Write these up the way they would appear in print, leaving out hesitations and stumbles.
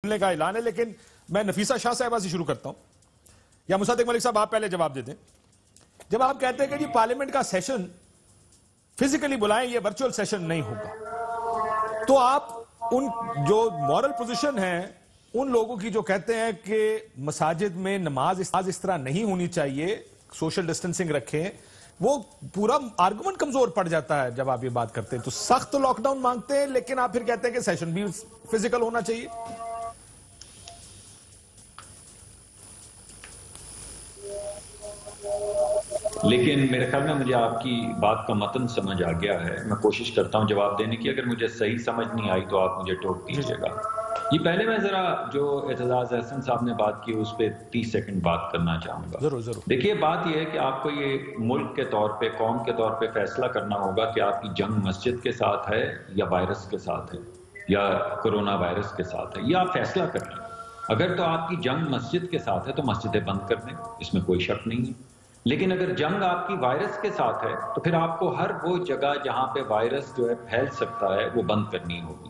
کھلنے کا اعلان ہے. لیکن میں نفیسہ شاہ صاحبہ سے شروع کرتا ہوں, یا مصدق ملک صاحب آپ پہلے جواب دے دیں. جب آپ کہتے ہیں کہ جی پارلیمنٹ کا سیشن فزیکلی بلائیں, یہ ورچوئل سیشن نہیں ہوگا, تو آپ ان جو مورل پوزیشن ہیں ان لوگوں کی جو کہتے ہیں کہ مساجد میں نماز اس طرح نہیں ہونی چاہیے, سوشل ڈسٹنسنگ رکھیں, وہ پورا آرگومنٹ کمزور پڑ جاتا ہے جب آپ یہ بات کرتے ہیں. تو سخت لاک ڈاؤن مانگتے ہیں لیکن آپ پھر کہتے ہیں کہ سیشن بھی فزیکل ہونا چاہیے. لیکن میرے خیال میں مجھے آپ کی بات کا متن سمجھ آ گیا ہے. میں کوشش کرتا ہوں جواب دینے کی, اگر مجھے صحیح سمجھ نہیں آئی تو آپ مجھے ٹوک دیجیے گا. یہ پہلے میں ذرا جو اعتزاز احسن صاحب نے بات کی اس پہ 30 سیکنڈ بات کرنا چاہوں گا. ضرور ضرور. دیکھیے بات یہ ہے کہ آپ کو یہ ملک کے طور پہ, قوم کے طور پہ فیصلہ کرنا ہوگا کہ آپ کی جنگ مسجد کے ساتھ ہے یا وائرس کے ساتھ ہے یا کرونا وائرس کے ساتھ ہے, یہ آپ فیصلہ کر لیں. اگر تو آپ کی جنگ مسجد کے ساتھ ہے تو مسجدیں بند کر دیں, اس میں کوئی شک نہیں ہے. لیکن اگر جنگ آپ کی وائرس کے ساتھ ہے تو پھر آپ کو ہر وہ جگہ جہاں پہ وائرس جو ہے پھیل سکتا ہے وہ بند کرنی ہوگی.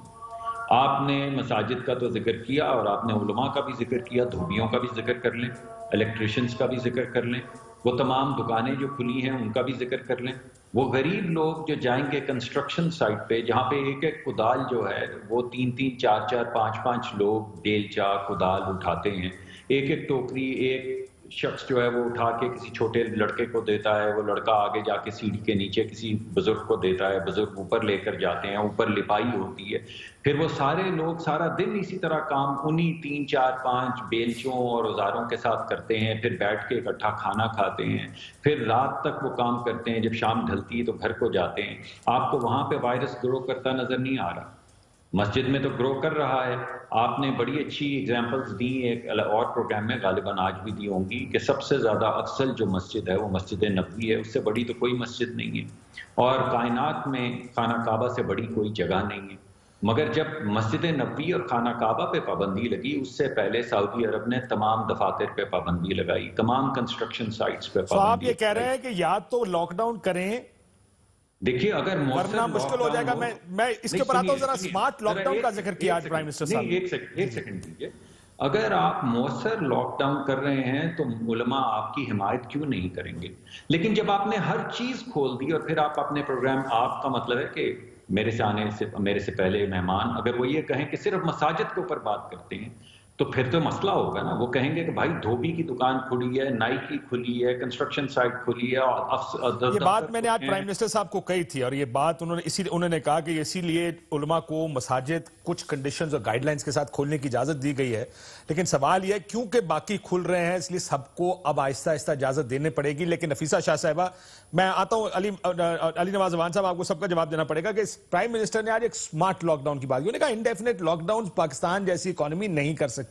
آپ نے مساجد کا تو ذکر کیا اور آپ نے علماء کا بھی ذکر کیا, دھوبیوں کا بھی ذکر کر لیں, الیکٹریشنز کا بھی ذکر کر لیں, وہ تمام دکانیں جو کھلی ہیں ان کا بھی ذکر کر لیں. وہ غریب لوگ جو جائیں گے کنسٹرکشن سائٹ پہ جہاں پہ ایک ایک کدال جو ہے وہ 3-3, 4-4, 5-5 لوگ بیلچا کدال اٹھاتے ہیں, ایک ایک ٹوکری ایک شخص جو ہے وہ اٹھا کے کسی چھوٹے لڑکے کو دیتا ہے, وہ لڑکا آگے جا کے سیڑھی کے نیچے کسی بزرگ کو دیتا ہے, بزرگ اوپر لے کر جاتے ہیں, اوپر لپائی ہوتی ہے, پھر وہ سارے لوگ سارا دن اسی طرح کام انہی 3-4-5 بیلچوں اور اوزاروں کے ساتھ کرتے ہیں, پھر بیٹھ کے اکٹھا کھانا کھاتے ہیں, پھر رات تک وہ کام کرتے ہیں, جب شام ڈھلتی ہے تو گھر کو جاتے ہیں. آپ کو وہاں پہ وائرس گرو کرتا نظر نہیں آ رہا, مسجد میں تو گرو کر رہا ہے. آپ نے بڑی اچھی ایگزامپلز دی ایک اور پروگرام میں, غالباً آج بھی دی ہوں گی, کہ سب سے زیادہ افضل جو مسجد ہے وہ مسجد نبوی ہے, اس سے بڑی تو کوئی مسجد نہیں ہے, اور کائنات میں خانہ کعبہ سے بڑی کوئی جگہ نہیں ہے. مگر جب مسجد نبوی اور خانہ کعبہ پہ پابندی لگی, اس سے پہلے سعودی عرب نے تمام دفاتر پہ پابندی لگائی, تمام کنسٹرکشن سائٹس پہ پابندی. آپ یہ کہہ رہے ہیں کہ یا تو لاک ڈاؤن کریں, دیکھیے اگر ورنہ مشکل ہو جائے گا. میں اس کے اوپر آتا ہوں, ذرا سمارٹ لاک ڈاؤن کا ذکر کیا آج پرائم منسٹر صاحب نے. ایک سیکنڈ دیجیے. اگر آپ مؤثر لاک ڈاؤن کر رہے ہیں تو علماء آپ کی حمایت کیوں نہیں کریں گے؟ لیکن جب آپ نے ہر چیز کھول دی اور پھر آپ اپنے پروگرام, آپ کا مطلب ہے کہ میرے سے پہلے مہمان اگر وہ یہ کہیں کہ صرف مساجد کے اوپر بات کرتے ہیں تو پھر تو مسئلہ ہوگا نا. وہ کہیں گے کہ بھائی دھوبی کی دکان کھلی ہے, نائی کی کھلی ہے, کنسٹرکشن سائٹ کھلی ہے, اور یہ بات میں نے آج پرائم منسٹر صاحب کو کہی تھی, اور یہ بات انہوں نے کہا کہ اسی لیے علماء کو مساجد کچھ کنڈیشنز اور گائیڈ لائنز کے ساتھ کھولنے کی اجازت دی گئی ہے. لیکن سوال یہ ہے کیونکہ باقی کھل رہے ہیں اس لیے سب کو اب آہستہ آہستہ اجازت دینے پڑے گی. لیکن نفیسہ شاہ صاحبہ, میں آتا ہوں علی نواز افغان صاحب, آپ کو سب کا جواب دینا پڑے گا کہ پرائم منسٹر نے آج ایک سمارٹ لاک ڈاؤن کی بات کی. انہوں نے کہا انڈیفینٹ لاک ڈاؤن پاکستان جیسی اکانومی نہیں کر سکتی.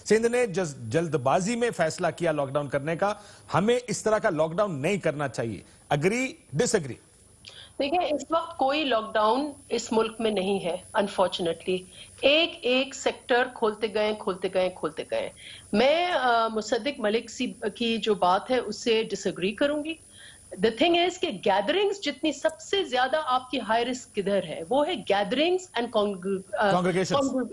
سندھ نے جلد بازی میں فیصلہ کیا لاک ڈاؤن کرنے کا, ہمیں اس طرح کا لاک ڈاؤن نہیں کرنا چاہیے. اگری ڈس اگری؟ دیکھیں اس وقت کوئی لاک ڈاؤن اس ملک میں نہیں ہے انفارچونیٹلی. ایک سیکٹر کھولتے گئے. میں مصدق ملک کی جو بات ہے اس سے ڈس اگری کروں گی. The thing is کہ گیدرنگز جتنی سب سے زیادہ آپ کی ہائی رسک کدھر ہے, وہ ہے گیدرنگز اینڈ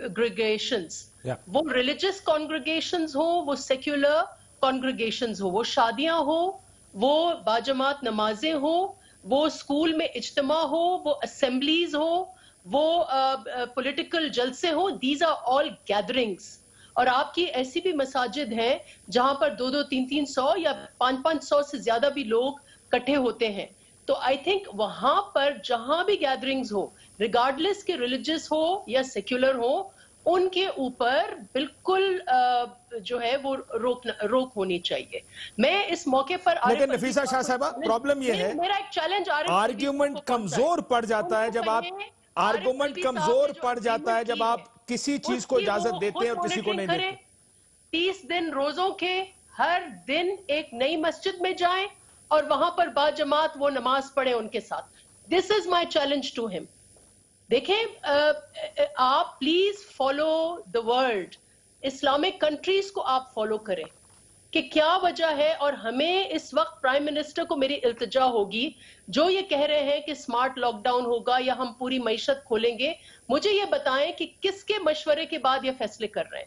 کانگریگیشنز. وہ ریلیجس کانگریگیشنز ہو, وہ سیکولر کانگریگیشنز ہو, وہ شادیاں ہو, وہ باجماعت نمازیں ہو, وہ اسکول میں اجتماع ہو, وہ اسمبلیز ہو, وہ پولیٹیکل جلسے ہو, دیز آر آل گیدرنگز. اور آپ کی ایسی بھی مساجد ہیں جہاں پر 200-300 یا 500 سے زیادہ بھی لوگ کٹھے ہوتے ہیں. تو آئی تھنک وہاں پر جہاں بھی گیدرنگز ہو, ریگارڈلیس کہ ریلیجس ہو یا سیکولر ہو, ان کے اوپر بالکل جو ہے وہ روک ہونی چاہیے. میں اس موقع پر لیکن نفیسہ شاہ صاحبہ پرابلم یہ ہے, میرا ایک چیلنج آرگیومنٹ کمزور پڑ جاتا ہے جب آپ کسی چیز کو اجازت دیتے ہیں اور کسی کو نہیں دیتے. 30 دن روزوں کے ہر دن ایک نئی مسجد میں جائیں اور وہاں پر باجماعت وہ نماز پڑھیں ان کے ساتھ. دس از مائی چیلنج ٹو ہم. دیکھیں آپ please follow the world, Islamic countries کو آپ فالو کریں کہ کیا وجہ ہے. اور ہمیں اس وقت پرائم منسٹر کو میری التجا ہوگی جو یہ کہہ رہے ہیں کہ سمارٹ لاک ڈاؤن ہوگا یا ہم پوری معیشت کھولیں گے, مجھے یہ بتائیں کہ کس کے مشورے کے بعد یہ فیصلے کر رہے ہیں.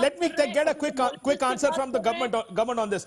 let me get a quick answer from the government on this.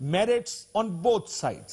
merits on both sides,